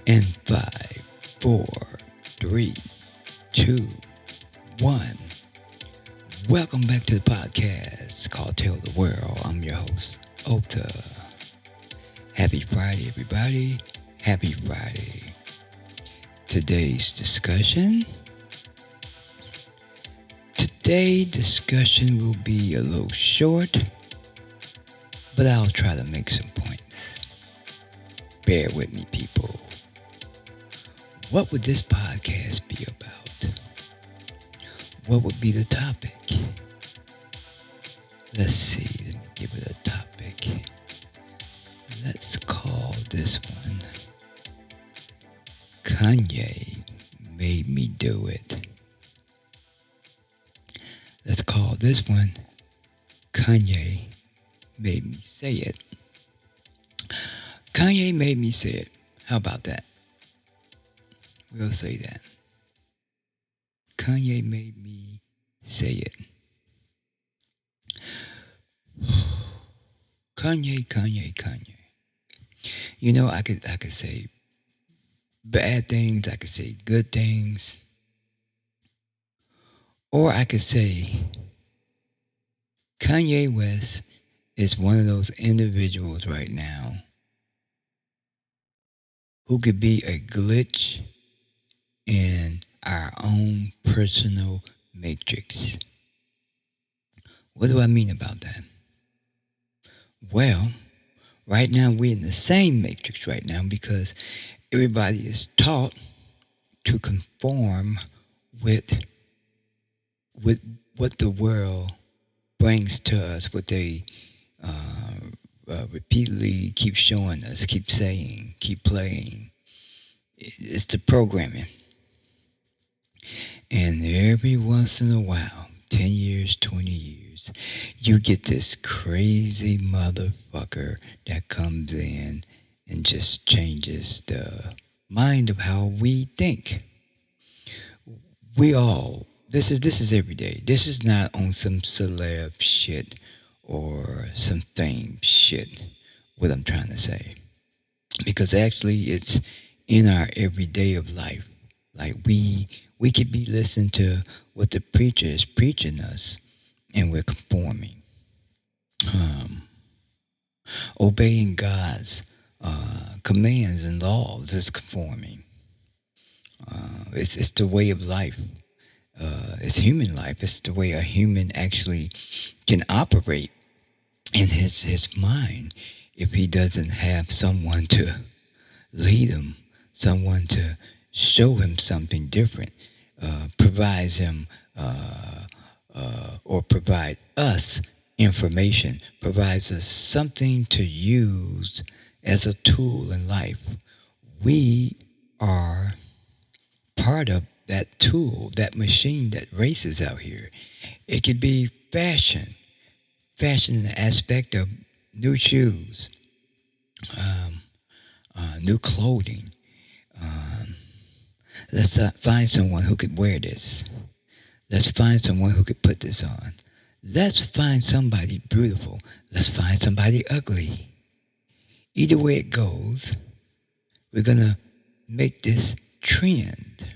In five, four, three, two, one. Welcome back to the podcast called Tell the World. I'm your host, Ota. Happy Friday, everybody. Happy Friday. Today's discussion. Today's discussion will be a little short, but I'll try to make some points. Bear with me, people. What would this podcast be about? What would be the topic? Let's see, let me give it a topic. Let's call this one Kanye Made Me Do It. Let's call this one Kanye Made Me Say It. Kanye made me say it. How about that? We'll say that. Kanye made me say it. Kanye. You know, I could say bad things, I could say good things, or I could say Kanye West is one of those individuals right now who could be a glitch in our own personal matrix. What do I mean about that? Well, right now we're in the same matrix right now because everybody is taught to conform with with what the world brings to us, what they repeatedly keep showing us, keep saying, keep playing. It's the programming. And every once in a while, 10 years, 20 years, you get this crazy motherfucker that comes in and just changes the mind of how we think. We all, this is every day. This is not on some celeb shit or some fame shit, what I'm trying to say. Because actually it's in our everyday of life. Like we could be listening to what the preacher is preaching us and we're conforming. Um, Obeying God's commands and laws is conforming. It's the way of life. It's human life. It's the way a human actually can operate in his mind if he doesn't have someone to lead him, someone to show him something different, provides him or provide us information, provides us something to use as a tool in life. We are part of that tool, that machine that races out here. It could be fashion in the aspect of new shoes, um, new clothing. Um, let's find someone who could wear this. Let's find someone who could put this on. Let's find somebody beautiful. Let's find somebody ugly. Either way it goes, we're going to make this trend.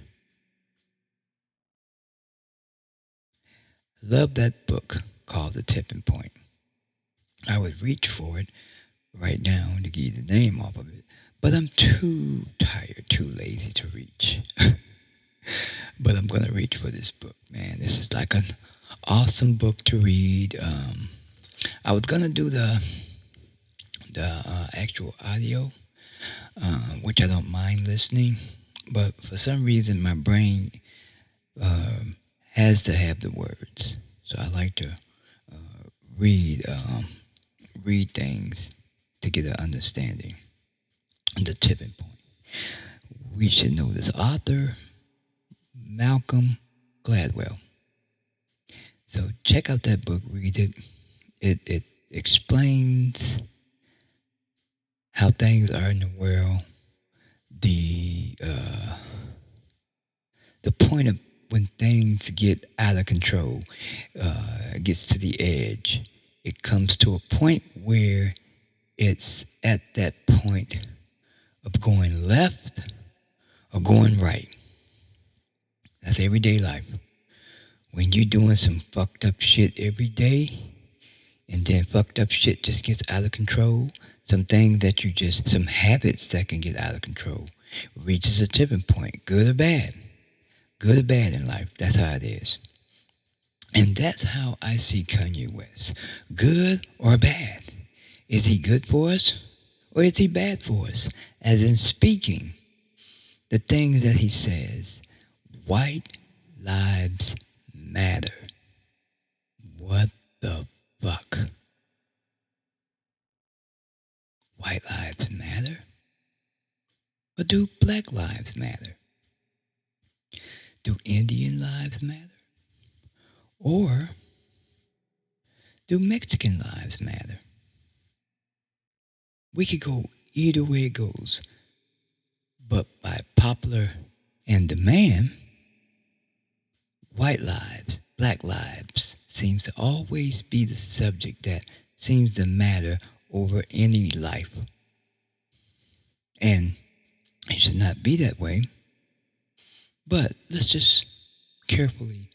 Love that book called The Tipping Point. I would reach for it right now to give you the name off of it, but I'm too tired, too lazy to reach. But I'm going to reach for this book, man. This is like an awesome book to read. I was going to do the actual audio, which I don't mind listening, but for some reason my brain has to have the words. So I like to read read things to get an understanding. The tipping point. We should know this author, Malcolm Gladwell. So check out that book, read it. It explains how things are in the world, the the point of when things get out of control, gets to the edge. It comes to a point where it's at that point of going left going right. That's everyday life. When you doing some fucked up shit every day, and then fucked up shit just gets out of control, some things that you just, some habits that can get out of control, reaches a tipping point, good or bad. Good or bad in life. That's how it is. And that's how I see Kanye West. Good or bad? Is he good for us? Or is he bad for us? As in speaking the things that he says, white lives matter. What the fuck? White lives matter? Or do black lives matter? Do Indian lives matter? Or do Mexican lives matter? We could go either way it goes. But by popular and demand, white lives, black lives seems to always be the subject that seems to matter over any life. And it should not be that way. But let's just carefully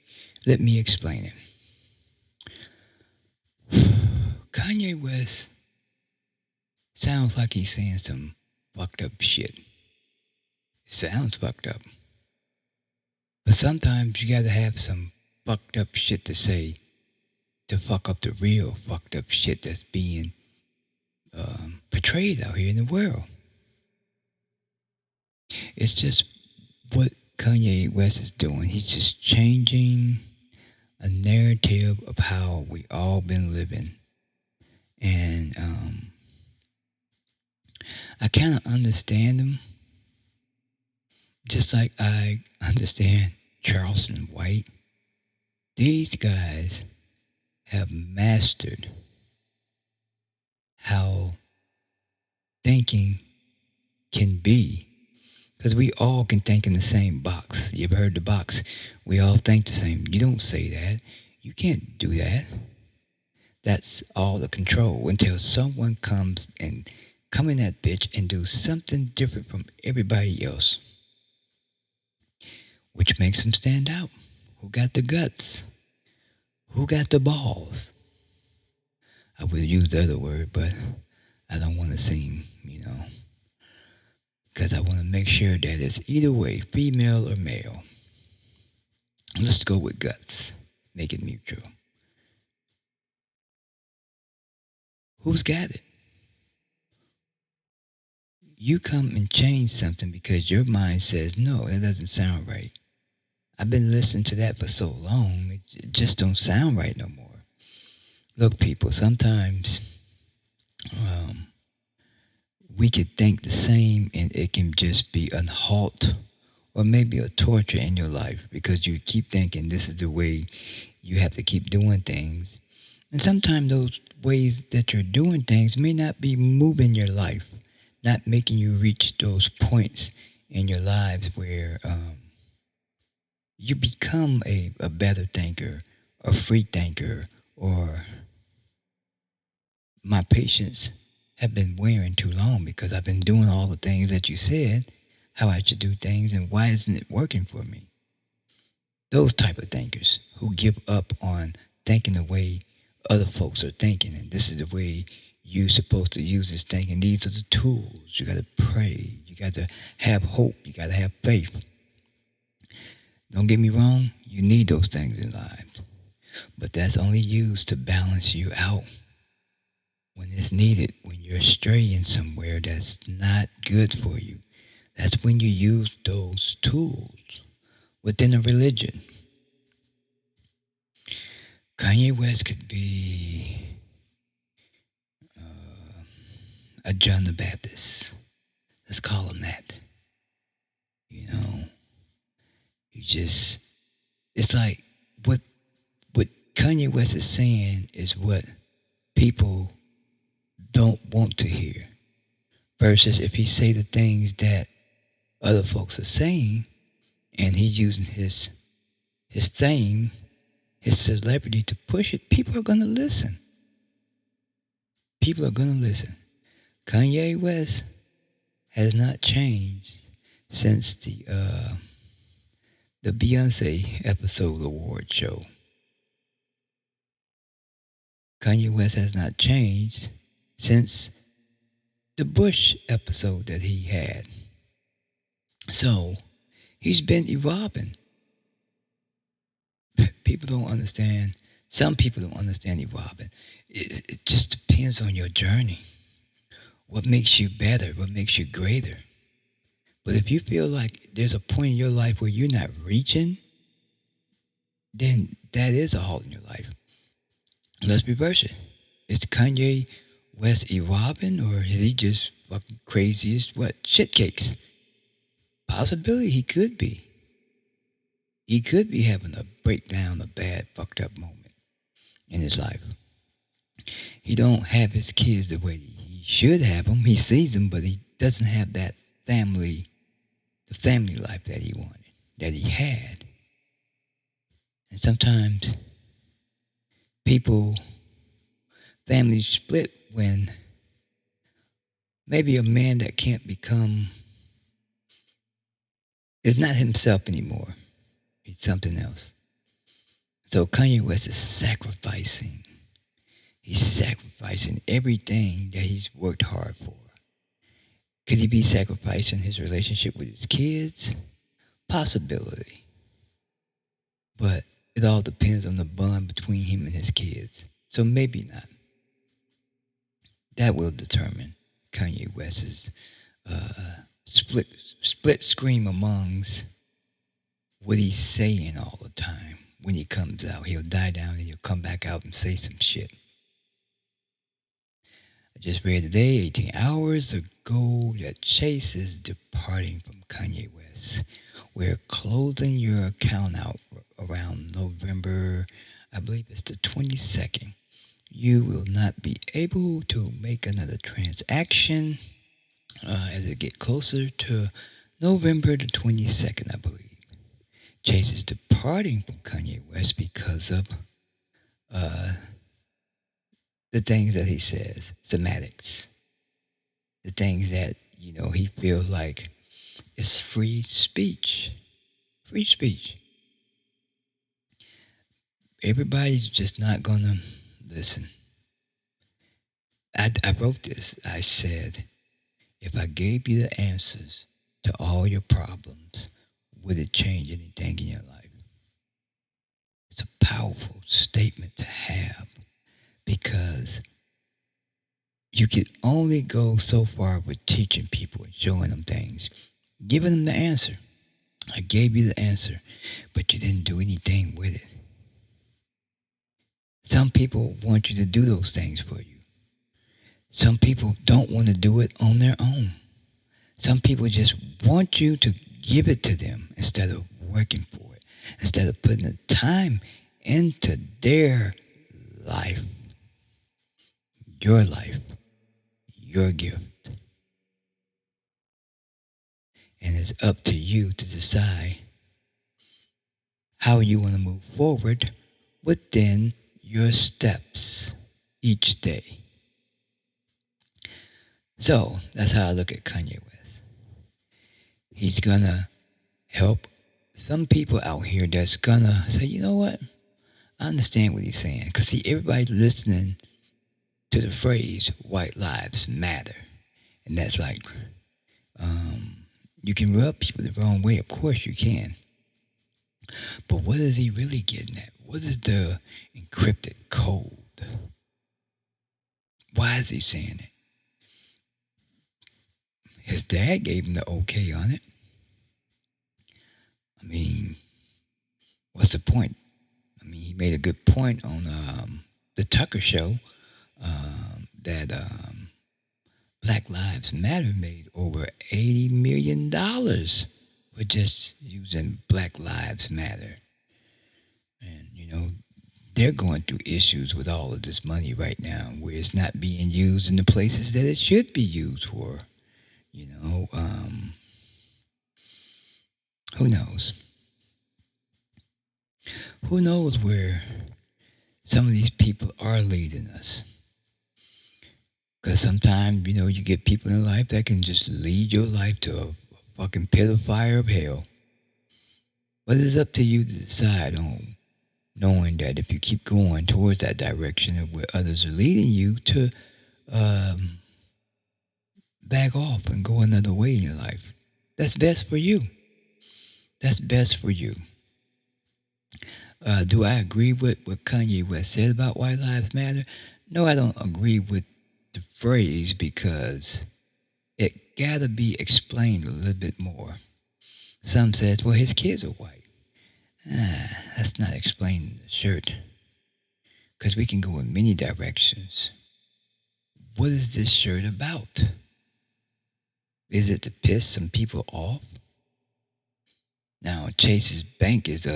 let me explain it. Kanye West sounds like he's saying some fucked up shit. Sounds fucked up. But sometimes you gotta have some fucked up shit to say to fuck up the real fucked up shit that's being portrayed out here in the world. It's just what Kanye West is doing. He's just changing a narrative of how we all been living. And I kind of understand him, just like I understand Charleston White. These guys have mastered how thinking can be. Because we all can think in the same box. You ever heard the box? We all think the same. You don't say that. You can't do that. That's all the control until someone comes and come in that bitch and do something different from everybody else, which makes them stand out. Who got the guts? Who got the balls? I would use the other word, but I don't want to seem, because I want to make sure that it's either way, female or male. Let's go with guts. Make it mutual. Who's got it? You come and change something because your mind says, no, that doesn't sound right. I've been listening to that for so long, it just don't sound right no more. Look, people, sometimes um, we could think the same and it can just be a halt or maybe a torture in your life because you keep thinking this is the way you have to keep doing things. And sometimes those ways that you're doing things may not be moving your life, not making you reach those points in your lives where you become a better thinker, a free thinker, or my patience have been wearing too long because I've been doing all the things that you said, how I should do things, and why isn't it working for me? Those type of thinkers who give up on thinking the way other folks are thinking, and this is the way you're supposed to use this thing, and these are the tools. You got to pray. You got to have hope. You got to have faith. Don't get me wrong. You need those things in life, but that's only used to balance you out when it's needed, when you're straying somewhere that's not good for you. That's when you use those tools within a religion. Kanye West could be a John the Baptist. Let's call him that. You know, you just, it's like what Kanye West is saying is what people don't want to hear. Versus if he say the things that other folks are saying, and he's using his fame, his celebrity to push it, people are gonna listen. People are gonna listen. Kanye West has not changed since the Beyonce episode award show. Kanye West has not changed since the Bush episode that he had. So he's been evolving. People don't understand. Some people don't understand evolving. It just depends on your journey. What makes you better? What makes you greater? But if you feel like there's a point in your life where you're not reaching, then that is a halt in your life. Let's reverse it. Is Kanye West evolving, or is he just fucking crazy as what? Shitcakes. Possibility he could be. He could be having a breakdown, a bad, fucked up moment in his life. He don't have his kids the way he should have them. He sees them, but he doesn't have that family, the family life that he wanted, that he had. And sometimes people, families split when maybe a man that can't become, is not himself anymore. He's something else. So Kanye West is sacrificing. He's sacrificing everything that he's worked hard for. Could he be sacrificing his relationship with his kids? Possibility. But it all depends on the bond between him and his kids. So maybe not. That will determine Kanye West's split scream amongst what he's saying all the time. When he comes out, he'll die down and he'll come back out and say some shit. I just read today, 18 hours ago, that Chase is departing from Kanye West. We're closing your account out around November, I believe it's the 22nd. You will not be able to make another transaction as it get closer to November the 22nd, I believe. Chase is departing from Kanye West because of uh, the things that he says, semantics, the things that he feels like is free speech. Free speech. Everybody's just not gonna listen. I wrote this. I said, if I gave you the answers to all your problems, would it change anything in your life? It's a powerful statement to have because you can only go so far with teaching people and showing them things, giving them the answer. I gave you the answer, but you didn't do anything with it. Some people want you to do those things for you. Some people don't want to do it on their own. Some people just want you to give it to them instead of working for it, instead of putting the time into their life, your life, your gift. And it's up to you to decide how you want to move forward within your steps each day. So that's how I look at Kanye West. He's gonna help some people out here that's gonna say, you know what? I understand what he's saying. Because, see, everybody's listening to the phrase white lives matter. And that's like, you can rub people the wrong way. Of course you can. But what is he really getting at? What is the encrypted code? Why is he saying it? His dad gave him the okay on it. I mean, what's the point? I mean, he made a good point on the Tucker show that Black Lives Matter made over $80 million for just using Black Lives Matter. And, they're going through issues with all of this money right now where it's not being used in the places that it should be used for. Who knows? Who knows where some of these people are leading us? Because sometimes, you get people in life that can just lead your life to a fucking pit of fire of hell. But it's up to you to decide on knowing that if you keep going towards that direction of where others are leading you to um, back off and go another way in your life. That's best for you. That's best for you. Do I agree with what Kanye West said about White Lives Matter? No, I don't agree with the phrase because it gotta be explained a little bit more. Some says, well, his kids are white. That's not explaining the shirt because we can go in many directions. What is this shirt about? Is it to piss some people off? Now, Chase's bank is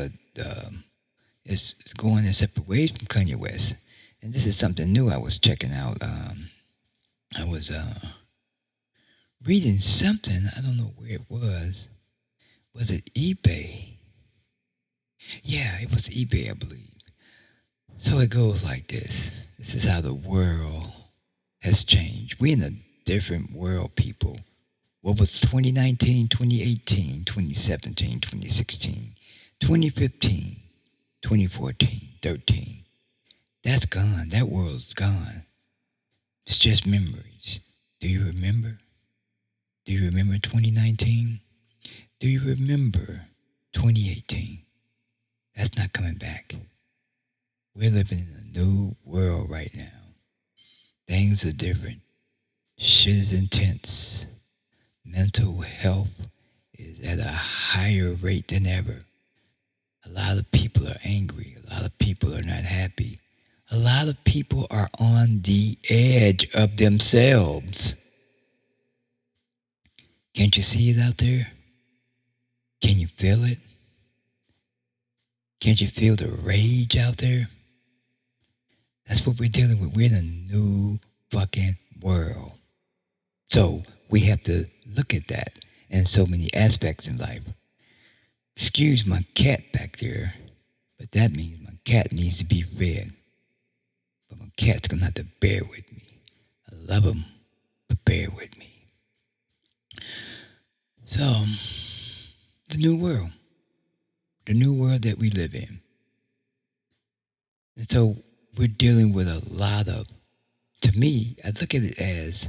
going their separate ways from Kanye West, and this is something new I was checking out. I was reading something. I don't know where it was. Was it eBay? Yeah, it was eBay, I believe. So it goes like this. This is how the world has changed. We in a different world, people. What was 2019, 2018, 2017, 2016, 2015, 2014, 13? That's gone. That world's gone. It's just memories. Do you remember? Do you remember 2019? Do you remember 2018? That's not coming back. We're living in a new world right now. Things are different. Shit is intense. Mental health is at a higher rate than ever. A lot of people are angry. A lot of people are not happy. A lot of people are on the edge of themselves. Can't you see it out there? Can you feel it? Can't you feel the rage out there? That's what we're dealing with. We're in a new fucking world. So we have to look at that in so many aspects in life. Excuse my cat back there, but that means my cat needs to be fed. But my cat's gonna have to bear with me. I love him, but bear with me. So, the new world that we live in. And so we're dealing with a lot of, to me, I look at it as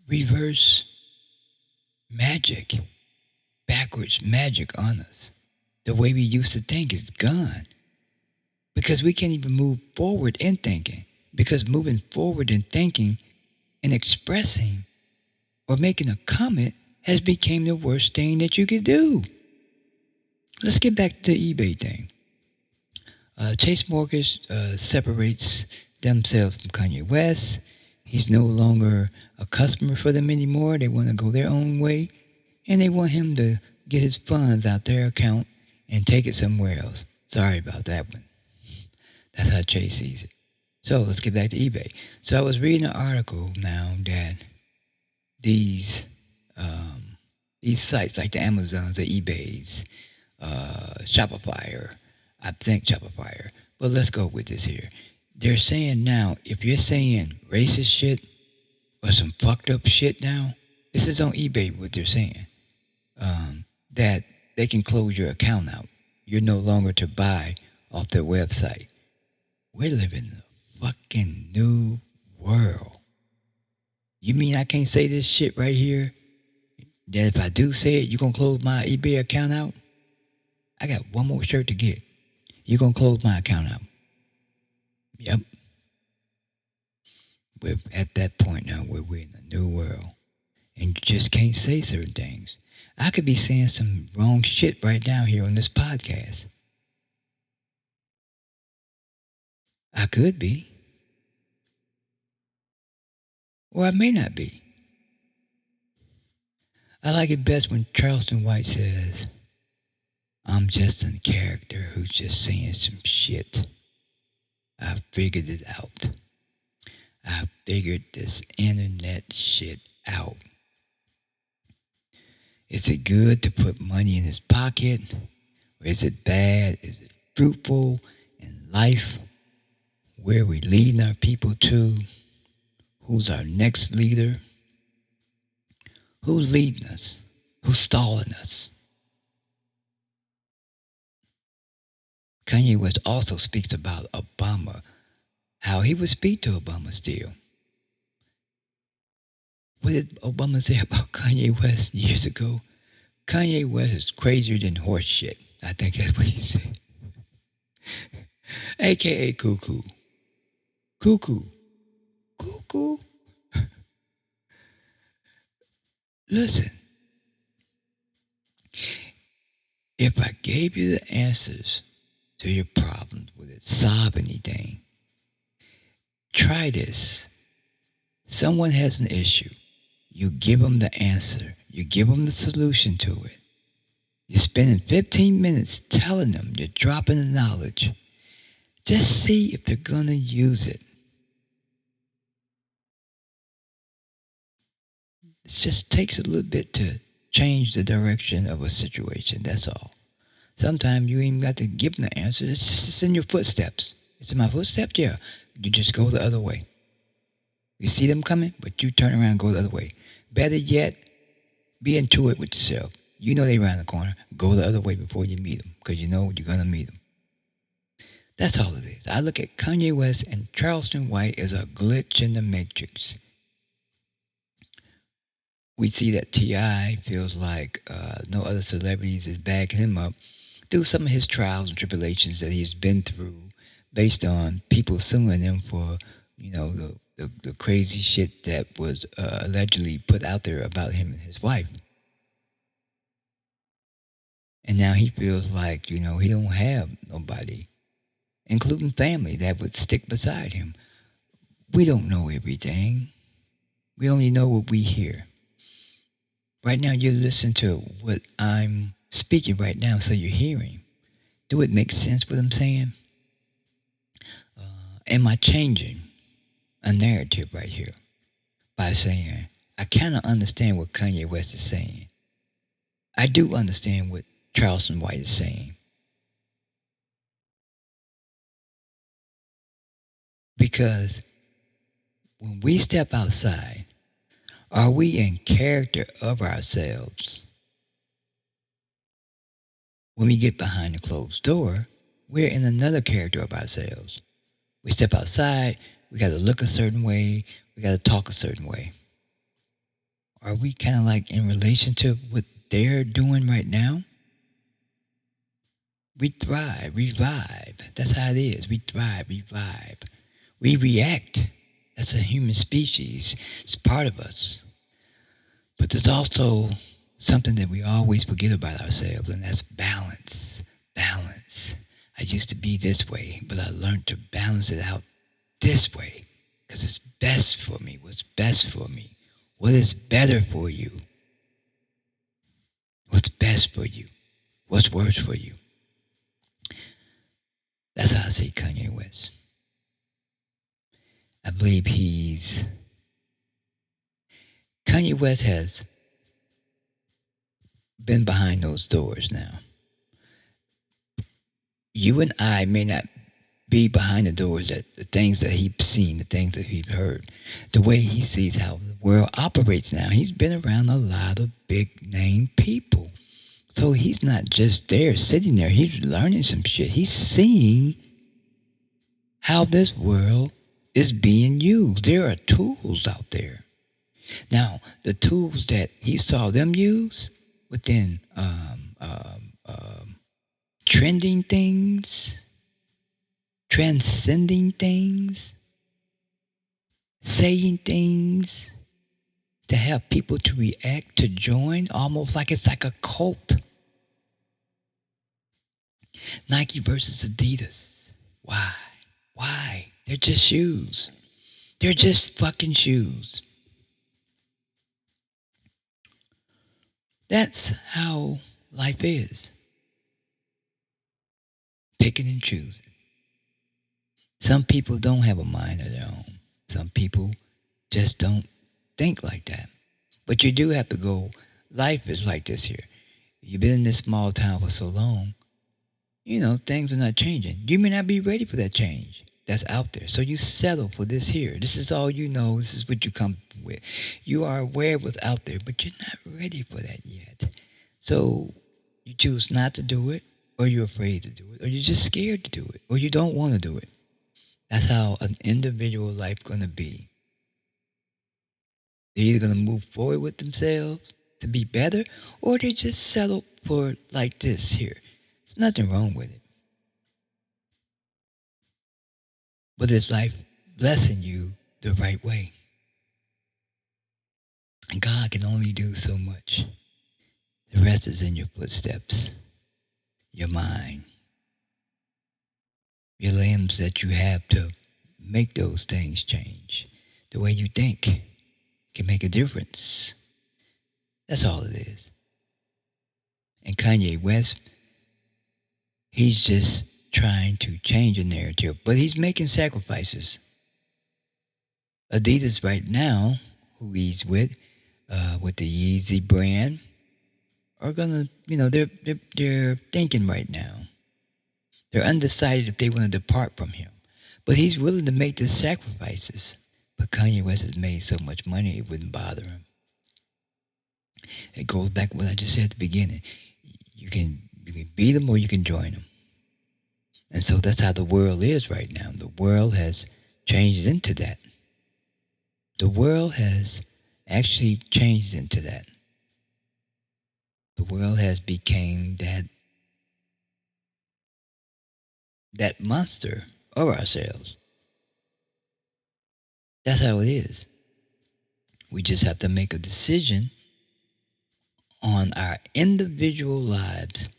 reverse magic, backwards magic on us. The way we used to think is gone because we can't even move forward in thinking. Because moving forward in thinking and expressing or making a comment has become the worst thing that you could do. Let's get back to the eBay thing. Chase Mortgage separates themselves from Kanye West. He's no longer a customer for them anymore. They want to go their own way, and they want him to get his funds out their account and take it somewhere else. Sorry about that one. That's how Chase sees it. So let's get back to eBay. So I was reading an article now that these these sites like the Amazons, the eBays, Shopify, I think Shopify, but let's go with this here. They're saying now, if you're saying racist shit or some fucked up shit now, this is on eBay what they're saying, that they can close your account out. You're no longer to buy off their website. We're living in a fucking new world. You mean I can't say this shit right here? That if I do say it, you gonna close my eBay account out? I got one more shirt to get. You gonna close my account out? Yep. We're at that point now where we're in a new world. And you just can't say certain things. I could be saying some wrong shit right down here on this podcast. I could be. Or I may not be. I like it best when Charleston White says, I'm just a character who's just saying some shit. I figured it out. I figured this internet shit out. Is it good to put money in his pocket? Or is it bad? Is it fruitful in life? Where are we leading our people to? Who's our next leader? Who's leading us? Who's stalling us? Kanye West also speaks about Obama, how he would speak to Obama still. What did Obama say about Kanye West years ago? Kanye West is crazier than horse shit. I think that's what he said. AKA cuckoo. Cuckoo. Cuckoo. Listen, if I gave you the answers to your problems, would it solve anything? Try this. Someone has an issue. You give them the answer. You give them the solution to it. You're spending 15 minutes telling them you're dropping the knowledge. Just see if they're going to use it. It just takes a little bit to change the direction of a situation. That's all. Sometimes you ain't got to give them the answer. It's in your footsteps. It's in my footsteps? Yeah. You just go the other way. You see them coming, but you turn around and go the other way. Better yet, be into it with yourself. You know they around the corner. Go the other way before you meet them, because you know you're going to meet them. That's all it is. I look at Kanye West and Charleston White as a glitch in the matrix. We see that T.I. feels like no other celebrities is backing him up through some of his trials and tribulations that he's been through based on people suing him for, the crazy shit that was allegedly put out there about him and his wife. And now he feels like, he don't have nobody, including family, that would stick beside him. We don't know everything. We only know what we hear. Right now, you're listening to what I'm speaking right now, so you're hearing. Do it make sense what I'm saying? Am I changing a narrative right here by saying, I kind of understand what Kanye West is saying. I do understand what Charleston White is saying. Because when we step outside, are we in character of ourselves? When we get behind the closed door, we're in another character of ourselves. We step outside, we got to look a certain way, we got to talk a certain way. Are we kind of like in relation to what they're doing right now? We thrive, revive. That's how it is. We thrive, revive. We react. That's a human species. It's part of us. But there's also something that we always forget about ourselves, and that's balance. Balance. I used to be this way, but I learned to balance it out this way because it's best for me. What's best for me? What is better for you? What's best for you? What's worse for you? That's how I see Kanye West. I believe Kanye West has been behind those doors now. You and I may not be behind the doors that the things that he's seen, the things that he's heard, the way he sees how the world operates now. He's been around a lot of big name people. So he's not just there sitting there, he's learning some shit. He's seeing how this world is being used. There are tools out there. Now, the tools that he saw them use within trending things, transcending things, saying things to have people to react, to join, almost like it's like a cult. Nike versus Adidas. Why? Why? They're just shoes. They're just fucking shoes. That's how life is. Picking and choosing. Some people don't have a mind of their own. Some people just don't think like that. But you do have to go. Life is like this here. You've been in this small town for so long, things are not changing. You may not be ready for that change. that's out there. So you settle for this here. This is all you know. This is what you come with. You are aware of what's out there, but you're not ready for that yet. So you choose not to do it, or you're afraid to do it, or you're just scared to do it, or you don't want to do it. That's how an individual life gonna be. They're either gonna move forward with themselves to be better, or they just settle for like this here. There's nothing wrong with it. But is life blessing you the right way? And God can only do so much. The rest is in your footsteps, your mind, your limbs that you have to make those things change. The way you think can make a difference. That's all it is. And Kanye West, he's just trying to change the narrative, but he's making sacrifices. Adidas right now, who he's with the Yeezy brand, are gonna, they're thinking right now. They're undecided if they want to depart from him, but he's willing to make the sacrifices. But Kanye West has made so much money it wouldn't bother him. It goes back to what I just said at the beginning. You can beat them or you can join them, and so that's how the world is right now. The world has changed into that. The world has actually changed into that. The world has become that monster of ourselves. That's how it is. We just have to make a decision on our individual lives,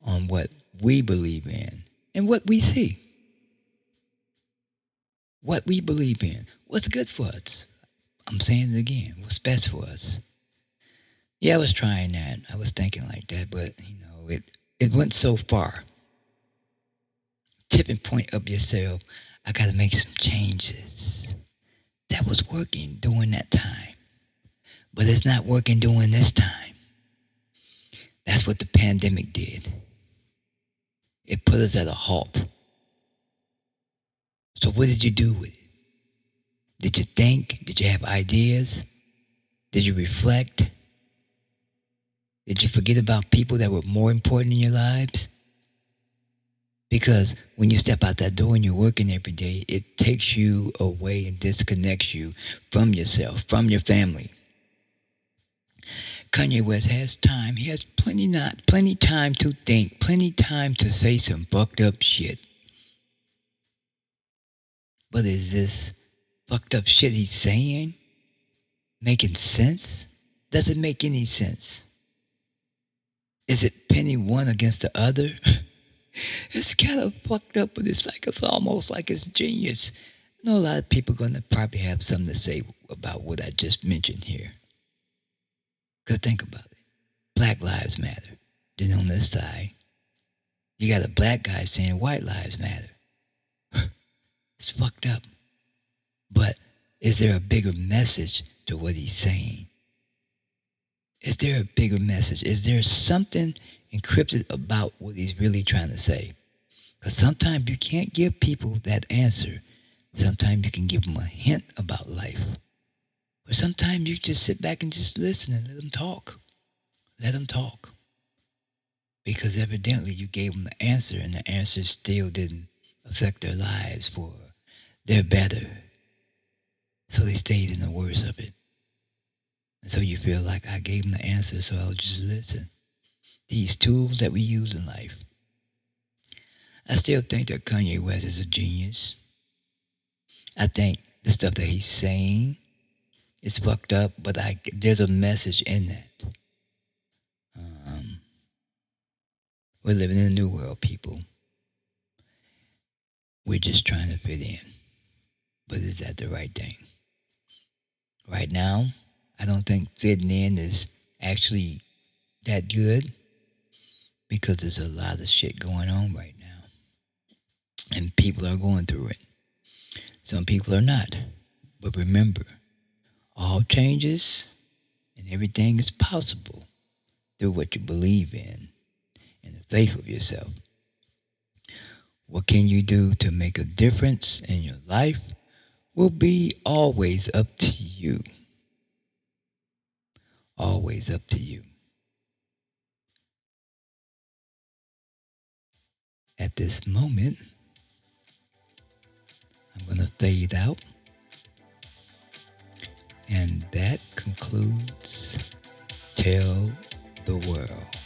on what we believe in and what we see. What we believe in. What's good for us. I'm saying it again. What's best for us. Yeah, I was trying that. I was thinking like that, but it went so far. Tipping point of yourself. I got to make some changes. That was working during that time, but it's not working during this time. That's what the pandemic did. It put us at a halt. So what did you do with it? Did you think? Did you have ideas? Did you reflect? Did you forget about people that were more important in your lives? Because when you step out that door and you're working every day, it takes you away and disconnects you from yourself, from your family. Kanye West has time. He has plenty time to think, plenty time to say some fucked up shit. But is this fucked up shit he's saying making sense? Does it make any sense? Is it penny one against the other? It's kind of fucked up, but it's almost like it's genius. I know a lot of people are gonna probably have something to say about what I just mentioned here. Cause think about it. Black lives matter. Then on this side, you got a black guy saying white lives matter. It's fucked up. But is there a bigger message to what he's saying? Is there a bigger message? Is there something encrypted about what he's really trying to say? Because sometimes you can't give people that answer. Sometimes you can give them a hint about life. Or sometimes you just sit back and just listen and let them talk. Let them talk. Because evidently you gave them the answer and the answer still didn't affect their lives for their better. So they stayed in the worst of it. And so you feel like I gave them the answer, so I'll just listen. These tools that we use in life. I still think that Kanye West is a genius. I think the stuff that he's saying is fucked up, but there's a message in that. Um, we're living in a new world, people. We're just trying to fit in. But is that the right thing? Right now, I don't think fitting in is actually that good because there's a lot of shit going on right now. And people are going through it. Some people are not. But remember, all changes and everything is possible through what you believe in and the faith of yourself. What can you do to make a difference in your life will be always up to you. Always up to you. At this moment, I'm going to fade out. And that concludes Tell the World.